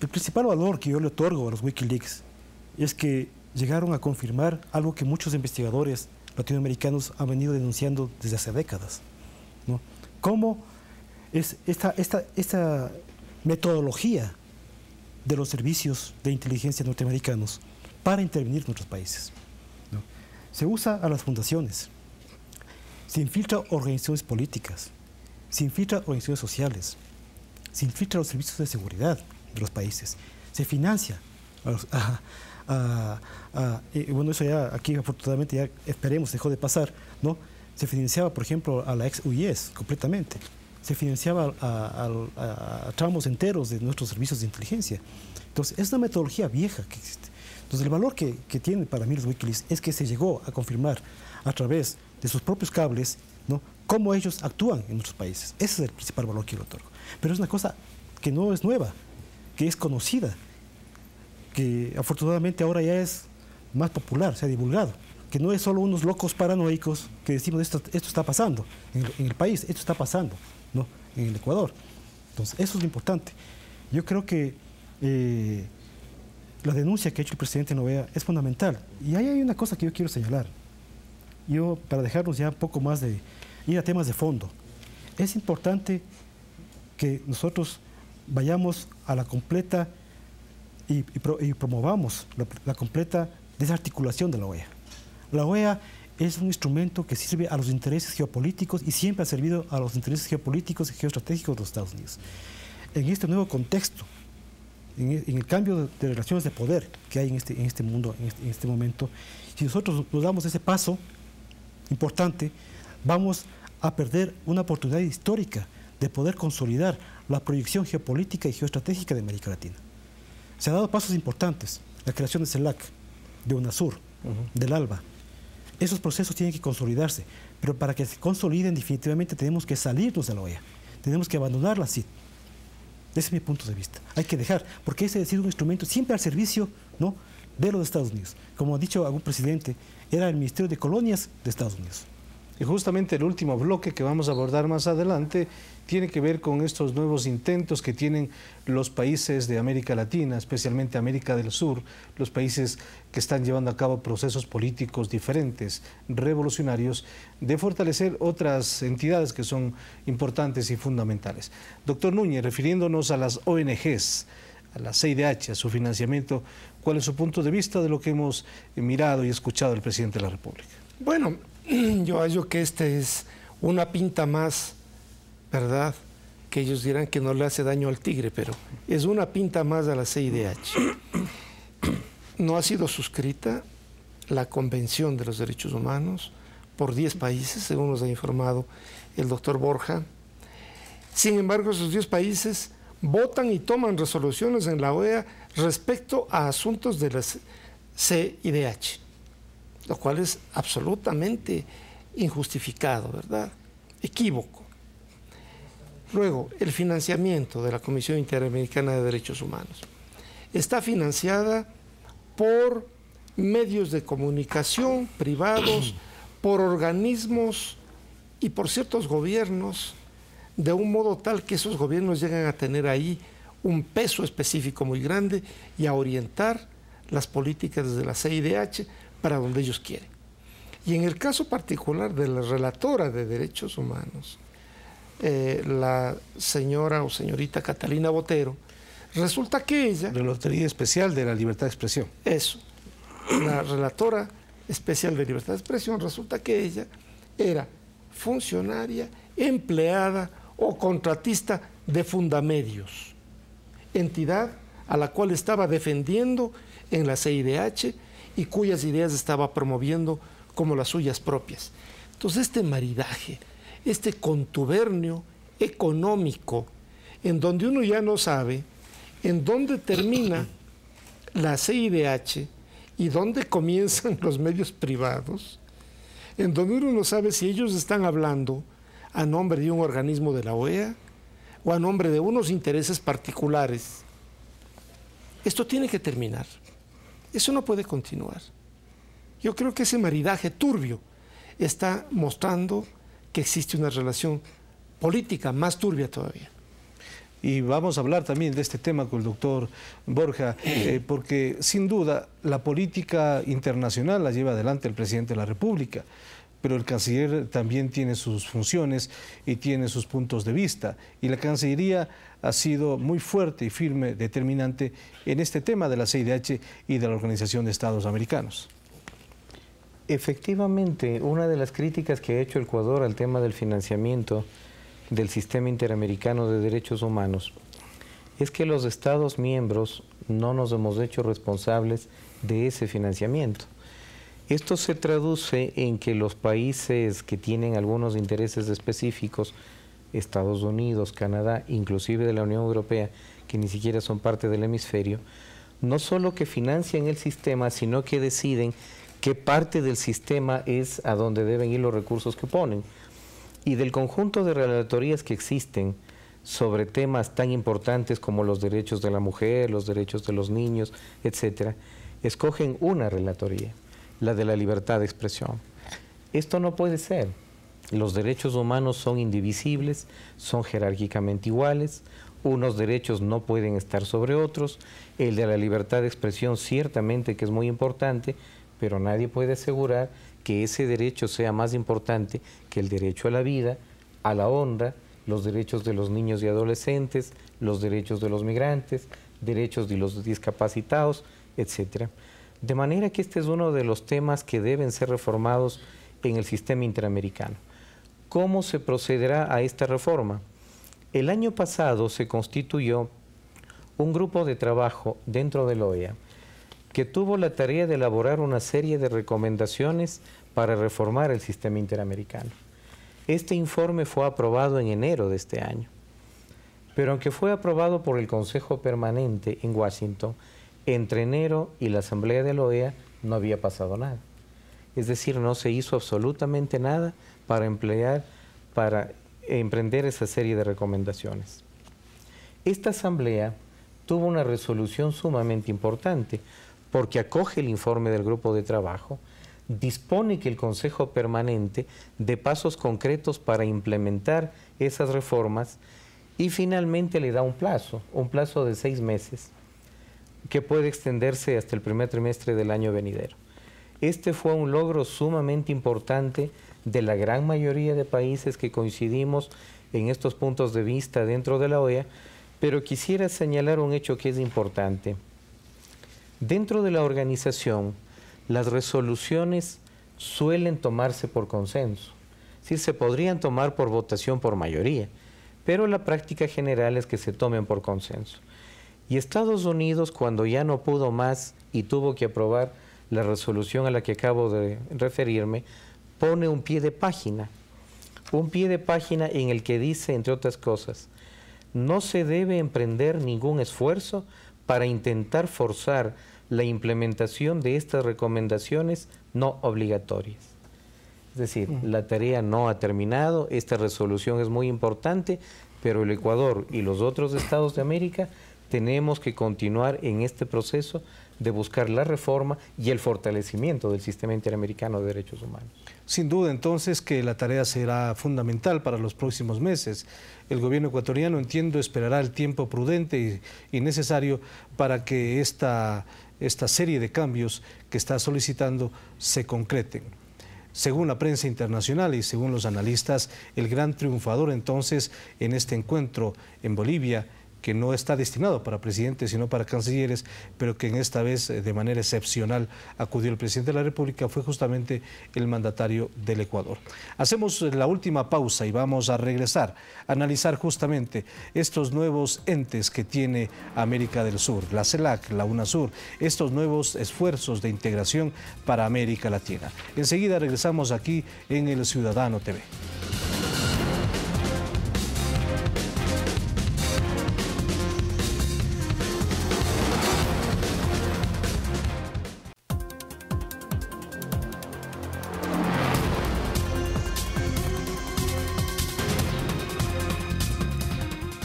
El principal valor que yo le otorgo a los Wikileaks es que llegaron a confirmar algo que muchos investigadores latinoamericanos han venido denunciando desde hace décadas, ¿no? Cómo es esta metodología de los servicios de inteligencia norteamericanos para intervenir en otros países, ¿no? Se usa a las fundaciones, se infiltra organizaciones políticas, se infiltra organizaciones sociales, se infiltra los servicios de seguridad de los países, se financia bueno, eso ya aquí afortunadamente ya esperemos dejó de pasar, ¿no? Se financiaba, por ejemplo, a la ex UIS completamente, se financiaba a tramos enteros de nuestros servicios de inteligencia. Entonces, es una metodología vieja que existe. Entonces, el valor que tienen para mí los Wikileaks es que se llegó a confirmar a través de sus propios cables, ¿no?, cómo ellos actúan en nuestros países. Ese es el principal valor que yo le otorgo. Pero es una cosa que no es nueva, que es conocida, que afortunadamente ahora ya es más popular, se ha divulgado, que no es solo unos locos paranoicos que decimos esto está pasando en el país, esto está pasando, ¿no?, en el Ecuador. Entonces, eso es lo importante. Yo creo que la denuncia que ha hecho el presidente Noboa es fundamental. Y ahí hay una cosa que yo quiero señalar. Yo, para dejarnos ya un poco más de ir a temas de fondo, es importante que nosotros vayamos a la completa y promovamos la completa desarticulación de la OEA. La OEA es un instrumento que sirve a los intereses geopolíticos y siempre ha servido a los intereses geopolíticos y geoestratégicos de los Estados Unidos. En este nuevo contexto, en el cambio de relaciones de poder que hay en este mundo, en este momento, si nosotros nos damos ese paso importante, vamos a perder una oportunidad histórica de poder consolidar la proyección geopolítica y geoestratégica de América Latina. Se han dado pasos importantes, la creación de CELAC, de UNASUR, del ALBA. Esos procesos tienen que consolidarse, pero para que se consoliden definitivamente tenemos que salirnos de la OEA, tenemos que abandonar la CID. Ese es mi punto de vista. Hay que dejar, porque ese ha sido un instrumento siempre al servicio, ¿no?, de los Estados Unidos. Como ha dicho algún presidente, era el Ministerio de Colonias de Estados Unidos. Y justamente el último bloque que vamos a abordar más adelante tiene que ver con estos nuevos intentos que tienen los países de América Latina, especialmente América del Sur, los países que están llevando a cabo procesos políticos diferentes, revolucionarios, de fortalecer otras entidades que son importantes y fundamentales. Doctor Núñez, refiriéndonos a las ONGs, a la CIDH, a su financiamiento, ¿cuál es su punto de vista de lo que hemos mirado y escuchado del presidente de la República? Bueno, yo hallo que este es una pinta más, ¿verdad? Que ellos dirán que no le hace daño al tigre, pero es una pinta más a la CIDH. No ha sido suscrita la Convención de los Derechos Humanos por 10 países, según nos ha informado el doctor Borja. Sin embargo, esos 10 países votan y toman resoluciones en la OEA respecto a asuntos de la CIDH, lo cual es absolutamente injustificado, ¿verdad? Equívoco. Luego, el financiamiento de la Comisión Interamericana de Derechos Humanos está financiada por medios de comunicación privados, por organismos y por ciertos gobiernos, de un modo tal que esos gobiernos llegan a tener ahí un peso específico muy grande y a orientar las políticas de la CIDH para donde ellos quieren. Y en el caso particular de la relatora de derechos humanos, la señora o señorita Catalina Botero, resulta que ella... Relatoría Especial de la Libertad de Expresión. Eso. la relatora especial de libertad de expresión, resulta que ella era funcionaria, empleada o contratista de Fundamedios, entidad a la cual estaba defendiendo en la CIDH y cuyas ideas estaba promoviendo como las suyas propias. Entonces este maridaje, este contubernio económico, en donde uno ya no sabe en dónde termina la CIDH y dónde comienzan los medios privados, en donde uno no sabe si ellos están hablando a nombre de un organismo de la OEA o a nombre de unos intereses particulares. Esto tiene que terminar. Eso no puede continuar. Yo creo que ese maridaje turbio está mostrando que existe una relación política más turbia todavía. Y vamos a hablar también de este tema con el doctor Borja, porque sin duda la política internacional la lleva adelante el presidente de la República, pero el canciller también tiene sus funciones y tiene sus puntos de vista. Y la Cancillería ha sido muy fuerte y firme, determinante en este tema de la CIDH y de la Organización de Estados Americanos. Efectivamente, una de las críticas que ha hecho el Ecuador al tema del financiamiento del Sistema Interamericano de Derechos Humanos es que los Estados miembros no nos hemos hecho responsables de ese financiamiento. Esto se traduce en que los países que tienen algunos intereses específicos, Estados Unidos, Canadá, inclusive de la Unión Europea, que ni siquiera son parte del hemisferio, no solo que financian el sistema, sino que deciden qué parte del sistema es a donde deben ir los recursos que ponen. Y del conjunto de relatorías que existen sobre temas tan importantes como los derechos de la mujer, los derechos de los niños, etcétera, escogen una relatoría, la de la libertad de expresión. Esto no puede ser. Los derechos humanos son indivisibles, son jerárquicamente iguales, unos derechos no pueden estar sobre otros, el de la libertad de expresión ciertamente que es muy importante, pero nadie puede asegurar que ese derecho sea más importante que el derecho a la vida, a la honra, los derechos de los niños y adolescentes, los derechos de los migrantes, derechos de los discapacitados, etc. De manera que este es uno de los temas que deben ser reformados en el sistema interamericano. ¿Cómo se procederá a esta reforma? El año pasado se constituyó un grupo de trabajo dentro de la OEA que tuvo la tarea de elaborar una serie de recomendaciones para reformar el sistema interamericano. Este informe fue aprobado en enero de este año, pero aunque fue aprobado por el Consejo Permanente en Washington, entre enero y la Asamblea de la OEA no había pasado nada. Es decir, no se hizo absolutamente nada para emprender esa serie de recomendaciones. Esta Asamblea tuvo una resolución sumamente importante, porque acoge el informe del grupo de trabajo, dispone que el Consejo Permanente dé pasos concretos para implementar esas reformas y finalmente le da un plazo de 6 meses, que puede extenderse hasta el primer trimestre del año venidero. Este fue un logro sumamente importante de la gran mayoría de países que coincidimos en estos puntos de vista dentro de la OEA, pero quisiera señalar un hecho que es importante. Dentro de la organización, las resoluciones suelen tomarse por consenso. Es decir, se podrían tomar por votación por mayoría, pero la práctica general es que se tomen por consenso. Y Estados Unidos, cuando ya no pudo más y tuvo que aprobar la resolución a la que acabo de referirme, pone un pie de página en el que dice, entre otras cosas, no se debe emprender ningún esfuerzo para intentar forzar la implementación de estas recomendaciones no obligatorias. Es decir, la tarea no ha terminado, esta resolución es muy importante, pero el Ecuador y los otros estados de América tenemos que continuar en este proceso de buscar la reforma y el fortalecimiento del sistema interamericano de derechos humanos. Sin duda, entonces, que la tarea será fundamental para los próximos meses. El gobierno ecuatoriano, entiendo, esperará el tiempo prudente y necesario para que esta serie de cambios que está solicitando se concreten. Según la prensa internacional y según los analistas, el gran triunfador entonces en este encuentro en Bolivia, que no está destinado para presidentes, sino para cancilleres, pero que en esta vez de manera excepcional acudió el presidente de la República, fue justamente el mandatario del Ecuador. Hacemos la última pausa y vamos a regresar a analizar justamente estos nuevos entes que tiene América del Sur, la CELAC, la UNASUR, estos nuevos esfuerzos de integración para América Latina. Enseguida regresamos aquí en El Ciudadano TV.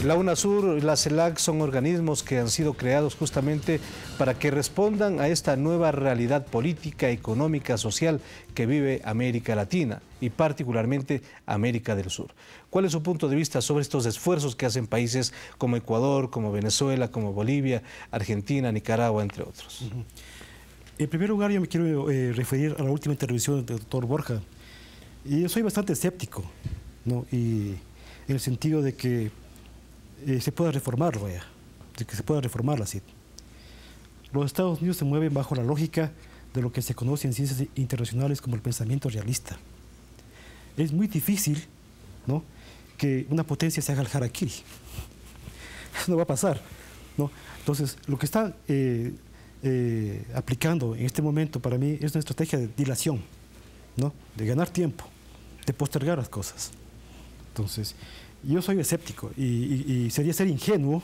La UNASUR y la CELAC son organismos que han sido creados justamente para que respondan a esta nueva realidad política, económica, social que vive América Latina y particularmente América del Sur. ¿Cuál es su punto de vista sobre estos esfuerzos que hacen países como Ecuador, como Venezuela, como Bolivia, Argentina, Nicaragua, entre otros? En primer lugar, yo me quiero referir a la última intervención del doctor Borja. Y yo soy bastante escéptico, ¿no? Y en el sentido de que se pueda reformar la OEA, de que se pueda reformar la CID. Los Estados Unidos se mueven bajo la lógica de lo que se conoce en ciencias internacionales como el pensamiento realista. Es muy difícil, ¿no?, que una potencia se haga el harakiri. Eso no va a pasar, ¿no? Entonces, lo que están aplicando en este momento para mí es una estrategia de dilación, ¿no?, de ganar tiempo, de postergar las cosas. Entonces, yo soy escéptico y sería ser ingenuo,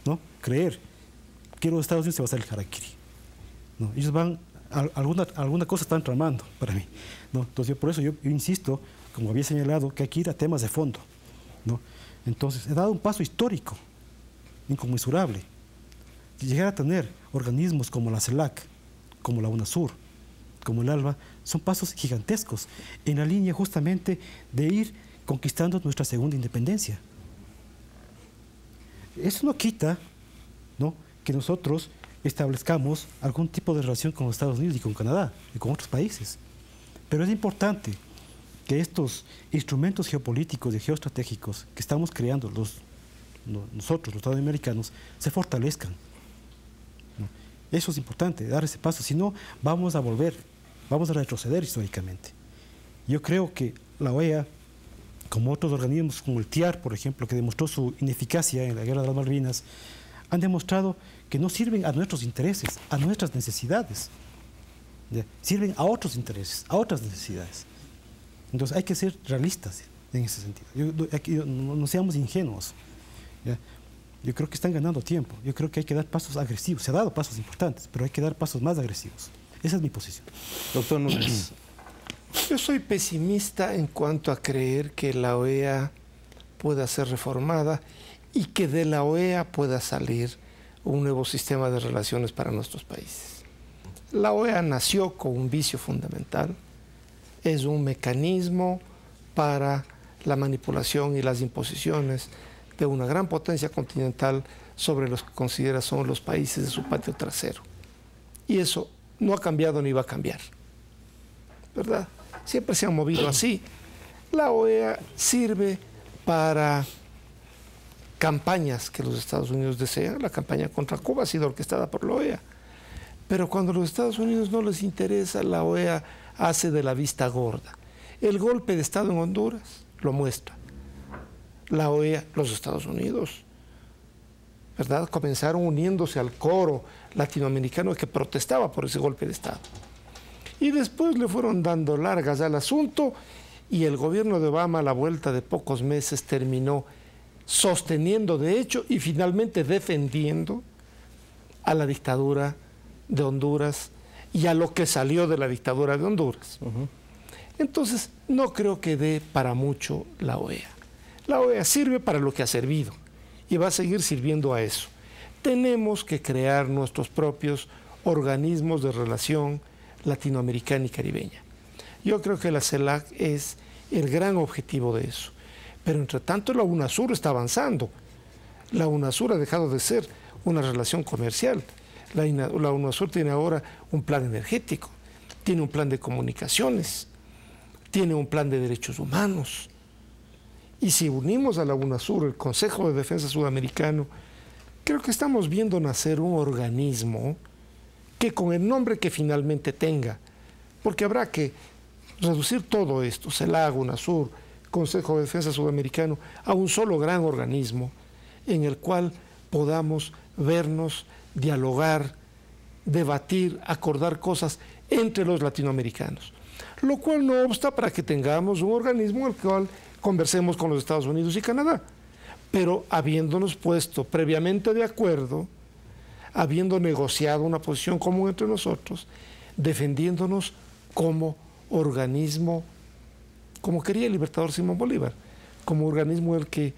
¿no?, creer que los Estados Unidos se va a hacer el harakiri, ¿no? Ellos van, alguna cosa están tramando para mí, ¿no? Entonces, por eso yo insisto, como había señalado, que hay que ir a temas de fondo, ¿no? Entonces, he dado un paso histórico, inconmensurable. Llegar a tener organismos como la CELAC, como la UNASUR, como el ALBA, son pasos gigantescos en la línea justamente de ir conquistando nuestra segunda independencia. Eso no quita, ¿no?, que nosotros establezcamos algún tipo de relación con los Estados Unidos y con Canadá y con otros países. Pero es importante que estos instrumentos geopolíticos y geoestratégicos que estamos creando nosotros, los estadounidenses, se fortalezcan, ¿no? Eso es importante, dar ese paso, si no vamos a retroceder históricamente. Yo creo que la OEA, como otros organismos, como el TIAR, por ejemplo, que demostró su ineficacia en la Guerra de las Malvinas, han demostrado que no sirven a nuestros intereses, a nuestras necesidades. ¿Ya? Sirven a otros intereses, a otras necesidades. Entonces hay que ser realistas en ese sentido. No seamos ingenuos. ¿Ya? Yo creo que están ganando tiempo. Yo creo que hay que dar pasos agresivos. Se han dado pasos importantes, pero hay que dar pasos más agresivos. Esa es mi posición. Doctor Núñez. Yo soy pesimista en cuanto a creer que la OEA pueda ser reformada y que de la OEA pueda salir un nuevo sistema de relaciones para nuestros países. La OEA nació con un vicio fundamental, es un mecanismo para la manipulación y las imposiciones de una gran potencia continental sobre los que considera son los países de su patio trasero. Y eso no ha cambiado ni va a cambiar, ¿verdad? Siempre se han movido así. La OEA sirve para campañas que los Estados Unidos desean. La campaña contra Cuba ha sido orquestada por la OEA. Pero cuando a los Estados Unidos no les interesa, la OEA hace de la vista gorda. El golpe de Estado en Honduras lo muestra. La OEA, los Estados Unidos, ¿verdad?, comenzaron uniéndose al coro latinoamericano que protestaba por ese golpe de Estado. Y después le fueron dando largas al asunto y el gobierno de Obama, a la vuelta de pocos meses, terminó sosteniendo, de hecho, y finalmente defendiendo a la dictadura de Honduras y a lo que salió de la dictadura de Honduras. Entonces, no creo que dé para mucho la OEA. La OEA sirve para lo que ha servido y va a seguir sirviendo a eso. Tenemos que crear nuestros propios organismos de relación latinoamericana y caribeña. Yo creo que la CELAC es el gran objetivo de eso. Pero entre tanto la UNASUR está avanzando. La UNASUR ha dejado de ser una relación comercial. La UNASUR tiene ahora un plan energético, tiene un plan de comunicaciones, tiene un plan de derechos humanos. Y si unimos a la UNASUR, el Consejo de Defensa Sudamericano, creo que estamos viendo nacer un organismo que con el nombre que finalmente tenga, porque habrá que reducir todo esto, CELAC, UNASUR, Consejo de Defensa Sudamericano, a un solo gran organismo en el cual podamos vernos, dialogar, debatir, acordar cosas entre los latinoamericanos. Lo cual no obsta para que tengamos un organismo en el cual conversemos con los Estados Unidos y Canadá, pero habiéndonos puesto previamente de acuerdo, habiendo negociado una posición común entre nosotros, defendiéndonos como organismo, como quería el libertador Simón Bolívar, como organismo en el que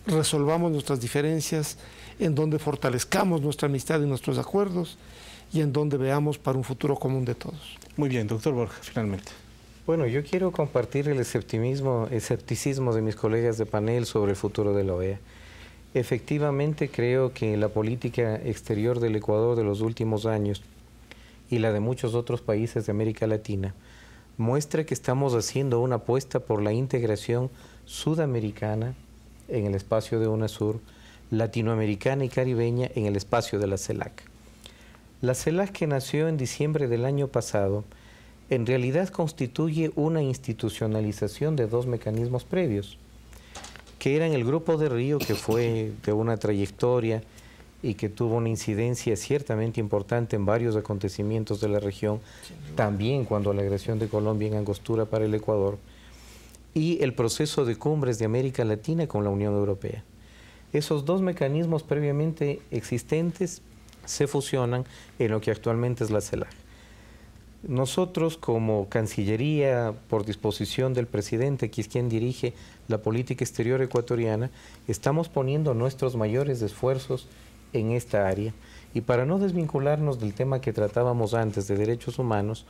resolvamos nuestras diferencias, en donde fortalezcamos nuestra amistad y nuestros acuerdos y en donde veamos para un futuro común de todos. Muy bien, doctor Borja, finalmente. Bueno, yo quiero compartir el escepticismo de mis colegas de panel sobre el futuro de la OEA. Efectivamente, creo que la política exterior del Ecuador de los últimos años y la de muchos otros países de América Latina muestra que estamos haciendo una apuesta por la integración sudamericana en el espacio de UNASUR, latinoamericana y caribeña en el espacio de la CELAC. La CELAC, que nació en diciembre del año pasado, en realidad constituye una institucionalización de dos mecanismos previos, que eran el Grupo de Río, que fue de una trayectoria y que tuvo una incidencia ciertamente importante en varios acontecimientos de la región, también cuando la agresión de Colombia en Angostura para el Ecuador, y el proceso de cumbres de América Latina con la Unión Europea. Esos dos mecanismos previamente existentes se fusionan en lo que actualmente es la CELAC. Nosotros, como Cancillería, por disposición del presidente, que es quien dirige la política exterior ecuatoriana, estamos poniendo nuestros mayores esfuerzos en esta área. Y para no desvincularnos del tema que tratábamos antes de derechos humanos,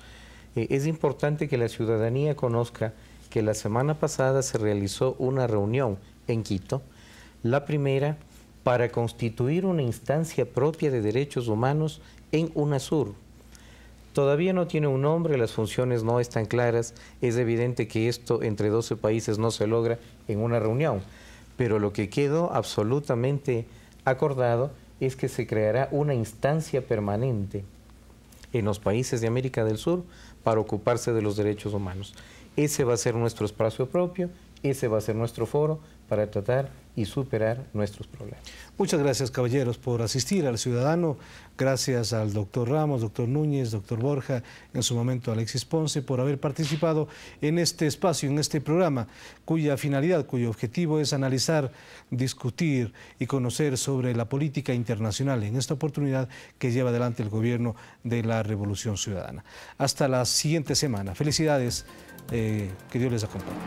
es importante que la ciudadanía conozca que la semana pasada se realizó una reunión en Quito, la primera para constituir una instancia propia de derechos humanos en UNASUR. Todavía no tiene un nombre, las funciones no están claras, es evidente que esto entre 12 países no se logra en una reunión, pero lo que quedó absolutamente acordado es que se creará una instancia permanente en los países de América del Sur para ocuparse de los derechos humanos. Ese va a ser nuestro espacio propio, ese va a ser nuestro foro para tratar y superar nuestros problemas. Muchas gracias, caballeros, por asistir al Ciudadano. Gracias al doctor Ramos, doctor Núñez, doctor Borja, en su momento Alexis Ponce, por haber participado en este espacio, en este programa, cuya finalidad, cuyo objetivo es analizar, discutir y conocer sobre la política internacional, en esta oportunidad que lleva adelante el gobierno de la Revolución Ciudadana. Hasta la siguiente semana. Felicidades, que Dios les acompañe.